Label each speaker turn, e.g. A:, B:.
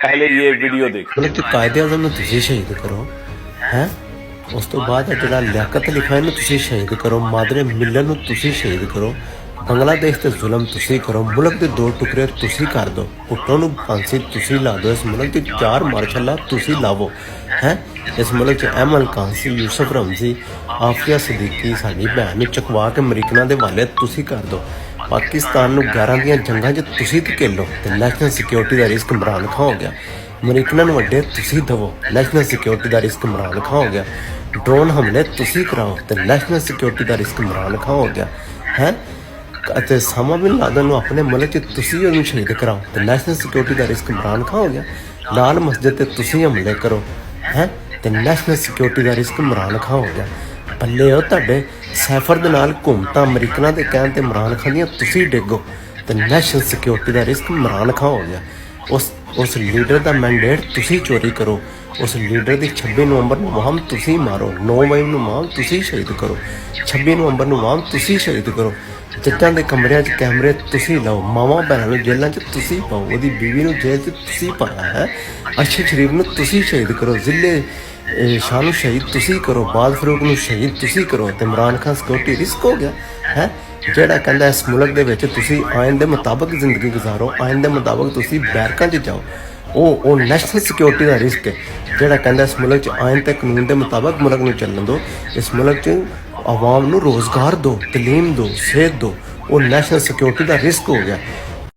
A: पहले ये वीडियो देखो।
B: मतलब कि कायदे आज़म ਨੂੰ ਤੁਸੀਂ ਸ਼ਹੀਦ ਕਰੋ ਹੈ ਉਸ ਤੋਂ ਬਾਅਦ ਜਿਹੜਾ ਲਿਆਕਤ ਅਲੀ ਖਾਨ ਨੂੰ ਤੁਸੀਂ ਸ਼ਹੀਦ ਕਰੋ, ਮਾਦਰੇ ਮਿਲਨ ਨੂੰ ਤੁਸੀਂ ਸ਼ਹੀਦ ਕਰੋ, ਬੰਗਲਾਦੇਸ਼ ਤੇ ਜ਼ੁਲਮ ਤੁਸੀਂ ਕਰੋ, ਮੁਲਕ ਦੇ ਦੋ ਟੁਕੜੇ ਤੁਸੀਂ ਕਰ ਦਿਓ, ਭੁੱਟੋ ਨੂੰ ਫਾਂਸੀ ਤੁਸੀਂ ਲਾ ਦਿਓ, ਇਸ ਮੁਲਕ ਦੇ 4 ਮਾਰਸ਼ਲਾਂ ਤੁਸੀਂ ਲਾਵੋ ਹੈ। ਇਸ ਮੁਲਕ 'ਚ ਅਹਿਮਦ ਖਾਨ ਸੀ, ਯੂਸਫ ਰਮਜ਼ੀ, ਆਫੀਆ ਸਦੀਕੀ, ਸਾਡੀ ਭੈਣ ਨੂੰ ਚੁਕਵਾ ਕੇ ਅਮਰੀਕਨਾਂ ਦੇ ਹਵਾਲੇ ਤੁਸੀਂ ਕਰ ਦਿਓ, ਪਾਕਿਸਤਾਨ ਨੂੰ 11 ਦੀਆਂ ਜੰਗਾਂ 'ਚ ਤੁਸੀਂ ਧਕੇਲੋ ਤੇ ਨੈਸ਼ਨਲ ਸਿਕਿਉਰਿਟੀ ਦਾ ਰਿਸਕ ਇਮਰਾਨ ਖਾਨ ਹੋ ਗਿਆ। ਅਮਰੀਕਨਾਂ ਨੂੰ ਵੱਡੇ ਤੁਸੀਂ ਦਵੋ, ਨੈਸ਼ਨਲ ਸਿਕਿਉਰਿਟੀ ਦਾ ਰਿਸਕ ਇਮਰਾਨ ਖਾਨ ਹੋ ਗਿਆ। ਡਰੋਨ ਹਮਲੇ ਤੁਸੀਂ ਕਰਾਓ ਤੇ ਨੈਸ਼ਨਲ ਸਿਕਿਉਰਿਟੀ ਦਾ ਰਿਸਕ ਇਮਰਾਨ ਖਾਨ ਹੋ ਗਿਆ ਹੈ। ਅਤੇ ਉਸਾਮਾ ਬਿਨ ਲਾਦਨ ਨੂੰ ਆਪਣੇ ਮੁਲਕ 'ਚ ਤੁਸੀਂ ਉਹਨੂੰ ਸ਼ਹੀਦ ਕਰਾਓ ਤੇ ਨੈਸ਼ਨਲ ਸਿਕਿਉਰਿਟੀ ਦਾ ਰਿਸਕ ਇਮਰਾਨ ਖਾਨ ਹੋ ਗਿਆ। ਲਾਲ ਮਸਜਿਦ ਤੇ ਤੁਸੀਂ ਹਮਲੇ ਕਰੋ ਹੈ ਤੇ ਨੈਸ਼ਨਲ ਸਿਕਿਉਰਿਟੀ ਦਾ ਰਿਸਕ ਇਮਰਾਨ ਖਾਨ ਹੋ ਗਿਆ। ਪੱਲੇ ਉਹ ਤੁਹਾਡੇ ਸੈਫਰ ਦੇ ਨਾਲ ਘੁੰਮਤਾ ਅਮਰੀਕਨਾਂ ਦੇ ਕਹਿਣ ਤੇ ਇਮਰਾਨ ਖਾਨ ਦੀਆਂ ਤੁਸੀਂ ਡਿੱਗੋ ਤੇ ਨੈਸ਼ਨਲ ਸਿਕਿਉਰਿਟੀ ਦਾ ਰਿਸਕ ਇਮਰਾਨ ਖਾਨ ਹੋ ਗਿਆ। ਉਸ ਲੀਡਰ ਦਾ ਮੈਂਡੇਟ ਤੁਸੀਂ ਚੋਰੀ ਕਰੋ, ਉਸ ਲੀਡਰ ਦੀ 26 ਨਵੰਬਰ ਨੂੰ ਮੁਹਿੰਮ ਤੁਸੀਂ ਮਾਰੋ, 9 ਮਈ ਨੂੰ ਮੁਹਿੰਮ ਤੁਸੀਂ ਸ਼ਹੀਦ ਕਰੋ, 26 ਨਵੰਬਰ ਨੂੰ ਮੁਹਿੰਮ ਤੁਸੀਂ ਸ਼ਹੀਦ ਕਰੋ। ਜੱਜਾਂ ਦੇ ਕਮਰਿਆਂ 'ਚ ਕੈਮਰੇ ਤੁਸੀਂ ਲਾਓ, ਮਾਵਾਂ ਭੈਣਾਂ ਨੂੰ ਜੇਲ੍ਹਾਂ 'ਚ ਤੁਸੀਂ ਪਾਓ, ਉਹਦੀ ਬੀਵੀ ਨੂੰ ਜੇਲ੍ਹ 'ਚ ਤੁਸੀਂ ਪਾਇਆ ਹੈ। ਅਰਸ਼ਦ ਸ਼ਰੀਫ ਨੂੰ ਤੁਸੀਂ ਸ਼ਹੀਦ ਕਰੋ, ਜ਼ਿਲ੍ਹੇ ਸ਼ਾਹ ਨੂੰ ਸ਼ਹੀਦ ਤੁਸੀਂ ਕਰੋ, ਬਾਦ ਫਰੂਕ ਨੂੰ ਸ਼ਹੀਦ ਤੁਸੀਂ ਕਰੋ ਤੇ ਇਮਰਾਨ ਖਾਨ ਸਿਕਿਉਰਿਟੀ ਰਿਸਕ ਹੋ ਗਿਆ ਹੈ। ਜਿਹੜਾ ਕਹਿੰਦਾ ਇਸ ਮੁਲਕ ਦੇ ਵਿੱਚ ਤੁਸੀਂ ਆਇਨ ਦੇ ਮੁਤਾਬਕ ਜ਼ਿੰਦਗੀ ਗੁਜ਼ਾਰੋ, ਆਇਨ ਦੇ ਮੁਤਾਬਕ ਤੁਸੀਂ ਬੈਰਕਾਂ 'ਚ ਜਾਓ, ਉਹ ਨੈਸ਼ਨਲ ਸਿਕਿਉਰਿਟੀ ਦਾ ਰਿਸਕ ਹੈ। ਜਿਹੜਾ ਕਹਿੰਦਾ ਇਸ ਮੁਲਕ 'ਚ ਆਇਨ ਤੇ ਕਾਨੂੰਨ ਦੇ ਮੁਤਾਬਕ ਮੁਲਕ ਨੂੰ ਚੱਲਣ ਦਿਓ, ਇਸ ਮੁਲਕ 'ਚ ਆਵਾਮ ਨੂੰ ਰੋਜ਼ਗਾਰ ਦਿਓ, ਤਲੀਮ ਦਿਓ, ਸਿਹਤ ਦਿਓ, ਉਹ ਨੈਸ਼ਨਲ ਸਿਕਿਉਰਿਟੀ ਦਾ ਰਿਸਕ ਹੋ ਗਿਆ।